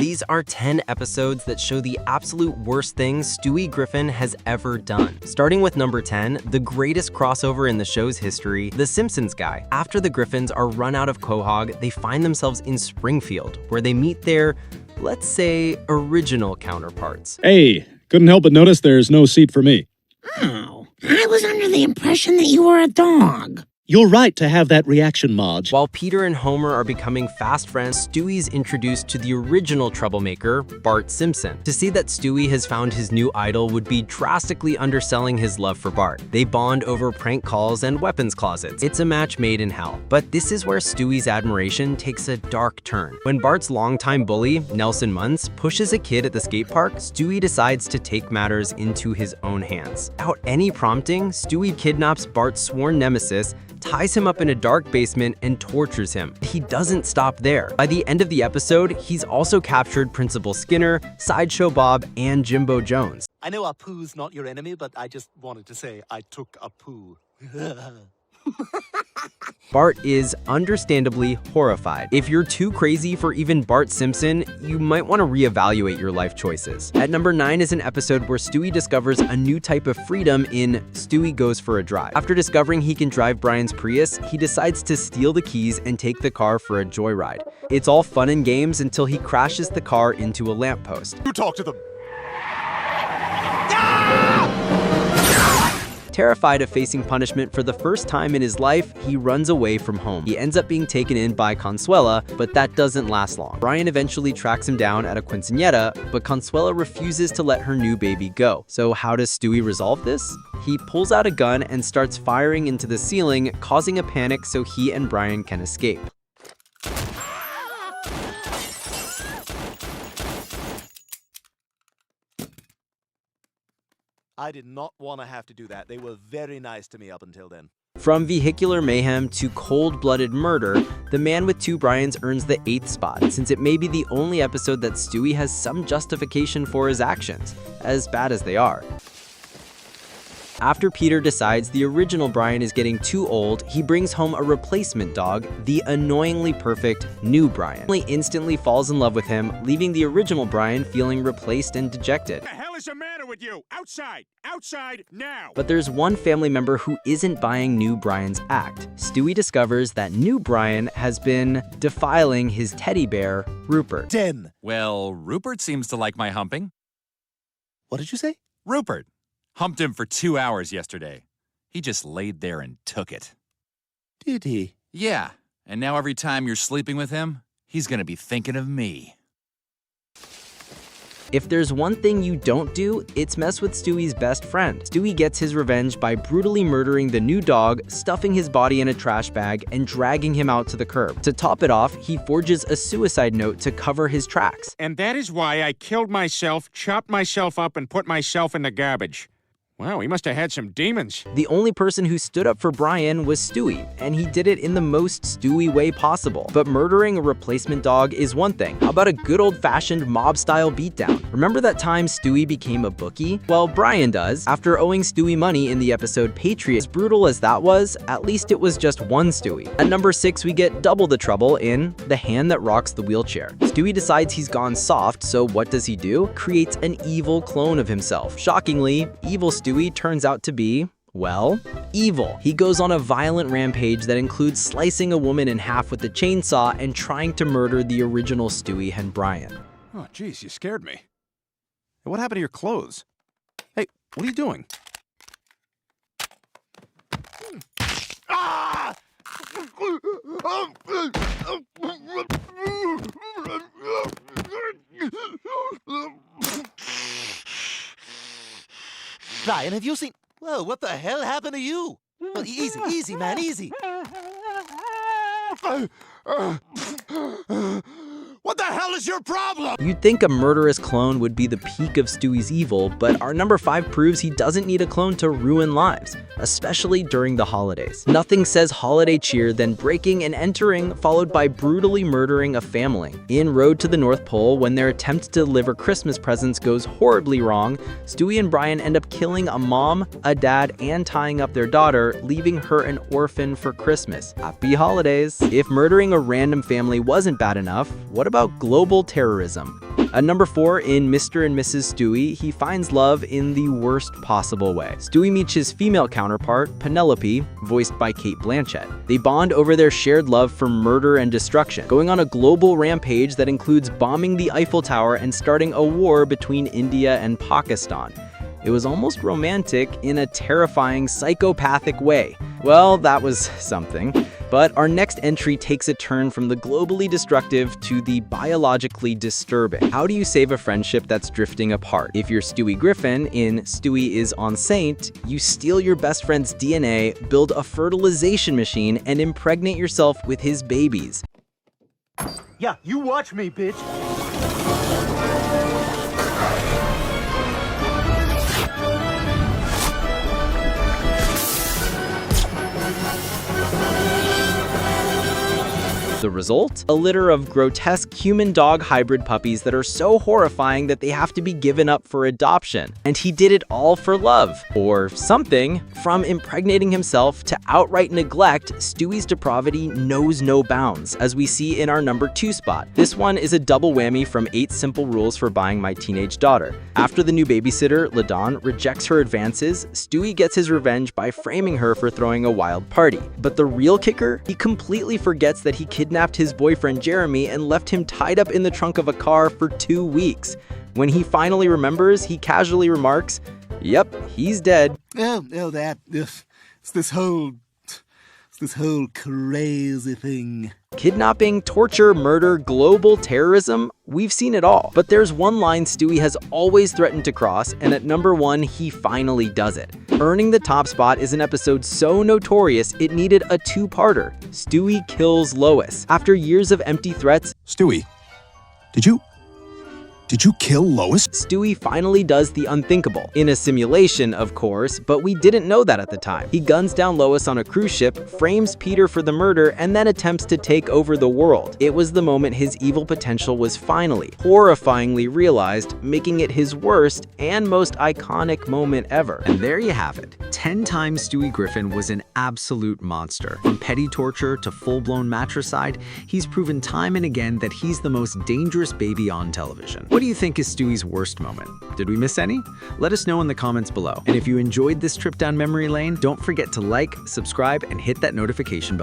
These are 10 episodes that show the absolute worst things Stewie Griffin has ever done. Starting with number 10, the greatest crossover in the show's history, The Simpsons guy. After the Griffins are run out of Quahog, they find themselves in Springfield, where they meet their, let's say, original counterparts. Hey, couldn't help but notice there's no seat for me. Oh, I was under the impression that you were a dog. You're right to have that reaction, Marge. While Peter and Homer are becoming fast friends, Stewie's introduced to the original troublemaker, Bart Simpson. To see that Stewie has found his new idol would be drastically underselling his love for Bart. They bond over prank calls and weapons closets. It's a match made in hell. But this is where Stewie's admiration takes a dark turn. When Bart's longtime bully, Nelson Muntz, pushes a kid at the skate park, Stewie decides to take matters into his own hands. Without any prompting, Stewie kidnaps Bart's sworn nemesis, ties him up in a dark basement, and tortures him. He doesn't stop there. By the end of the episode, he's also captured Principal Skinner, Sideshow Bob, and Jimbo Jones. I know Apu's not your enemy, but I just wanted to say I took Apu. Bart is understandably horrified. If you're too crazy for even Bart Simpson, you might want to reevaluate your life choices. At number 9 is an episode where Stewie discovers a new type of freedom in Stewie Goes for a Drive. After discovering he can drive Brian's Prius, he decides to steal the keys and take the car for a joyride. It's all fun and games until he crashes the car into a lamppost. You talk to them. Terrified of facing punishment for the first time in his life, he runs away from home. He ends up being taken in by Consuela, but that doesn't last long. Brian eventually tracks him down at a quinceañera, but Consuela refuses to let her new baby go. So how does Stewie resolve this? He pulls out a gun and starts firing into the ceiling, causing a panic so he and Brian can escape. I did not want to have to do that. They were very nice to me up until then. From vehicular mayhem to cold-blooded murder, The Man with Two Brians earns the 8th spot, since it may be the only episode that Stewie has some justification for his actions, as bad as they are. After Peter decides the original Brian is getting too old, he brings home a replacement dog, the annoyingly perfect new Brian. He instantly falls in love with him, leaving the original Brian feeling replaced and dejected. What the hell is the matter with you? Outside! Outside now! But there's one family member who isn't buying new Brian's act. Stewie discovers that new Brian has been defiling his teddy bear, Rupert. 10. Well, Rupert seems to like my humping. What did you say? Rupert. Humped him for 2 hours yesterday. He just laid there and took it. Did he? Yeah, and now every time you're sleeping with him, he's gonna be thinking of me. If there's one thing you don't do, it's mess with Stewie's best friend. Stewie gets his revenge by brutally murdering the new dog, stuffing his body in a trash bag, and dragging him out to the curb. To top it off, he forges a suicide note to cover his tracks. And that is why I killed myself, chopped myself up, and put myself in the garbage. Wow, he must have had some demons. The only person who stood up for Brian was Stewie, and he did it in the most Stewie way possible. But murdering a replacement dog is one thing. How about a good old-fashioned mob-style beatdown? Remember that time Stewie became a bookie? Well, Brian does. After owing Stewie money in the episode Patriot, as brutal as that was, at least it was just one Stewie. At number 6, we get double the trouble in The Hand That Rocks the Wheelchair. Stewie decides he's gone soft, so what does he do? Creates an evil clone of himself. Shockingly, evil Stewie turns out to be, well, evil. He goes on a violent rampage that includes slicing a woman in half with a chainsaw and trying to murder the original Stewie and Brian. Oh, geez, you scared me. Hey, what happened to your clothes? Hey, what are you doing? Ah! Brian, have you seen... Whoa, what the hell happened to you? Well, easy, easy, man, easy. What the hell is your problem? You'd think a murderous clone would be the peak of Stewie's evil, but our number 5 proves he doesn't need a clone to ruin lives, especially during the holidays. Nothing says holiday cheer than breaking and entering, followed by brutally murdering a family. In Road to the North Pole, when their attempt to deliver Christmas presents goes horribly wrong, Stewie and Brian end up killing a mom, a dad, and tying up their daughter, leaving her an orphan for Christmas. Happy holidays! If murdering a random family wasn't bad enough, what about global terrorism. At number 4, in Mr. and Mrs. Stewie, he finds love in the worst possible way. Stewie meets his female counterpart, Penelope, voiced by Cate Blanchett. They bond over their shared love for murder and destruction, going on a global rampage that includes bombing the Eiffel Tower and starting a war between India and Pakistan. It was almost romantic in a terrifying, psychopathic way. Well, that was something. But our next entry takes a turn from the globally destructive to the biologically disturbing. How do you save a friendship that's drifting apart? If you're Stewie Griffin in Stewie is on Saint, you steal your best friend's DNA, build a fertilization machine, and impregnate yourself with his babies. Yeah, you watch me, bitch. The result? A litter of grotesque human-dog hybrid puppies that are so horrifying that they have to be given up for adoption. And he did it all for love. Or something. From impregnating himself to outright neglect, Stewie's depravity knows no bounds, as we see in our number 2 spot. This one is a double whammy from 8 Simple Rules for Buying My Teenage Daughter. After the new babysitter, LaDawn, rejects her advances, Stewie gets his revenge by framing her for throwing a wild party. But the real kicker? He completely forgets that he kidnapped his boyfriend Jeremy and left him tied up in the trunk of a car for 2 weeks. When he finally remembers, he casually remarks, "Yep, he's dead." It's this whole crazy thing. Kidnapping, torture, murder, global terrorism, we've seen it all. But there's one line Stewie has always threatened to cross, and at number 1, he finally does it. Earning the top spot is an episode so notorious it needed a 2-parter. Stewie kills Lois. After years of empty threats, Stewie, did you kill Lois? Stewie finally does the unthinkable. In a simulation, of course, but we didn't know that at the time. He guns down Lois on a cruise ship, frames Peter for the murder, and then attempts to take over the world. It was the moment his evil potential was finally, horrifyingly realized, making it his worst and most iconic moment ever. And there you have it. 10 times Stewie Griffin was an absolute monster. From petty torture to full-blown matricide, he's proven time and again that he's the most dangerous baby on television. What do you think is Stewie's worst moment? Did we miss any? Let us know in the comments below. And if you enjoyed this trip down memory lane, don't forget to like, subscribe, and hit that notification bell.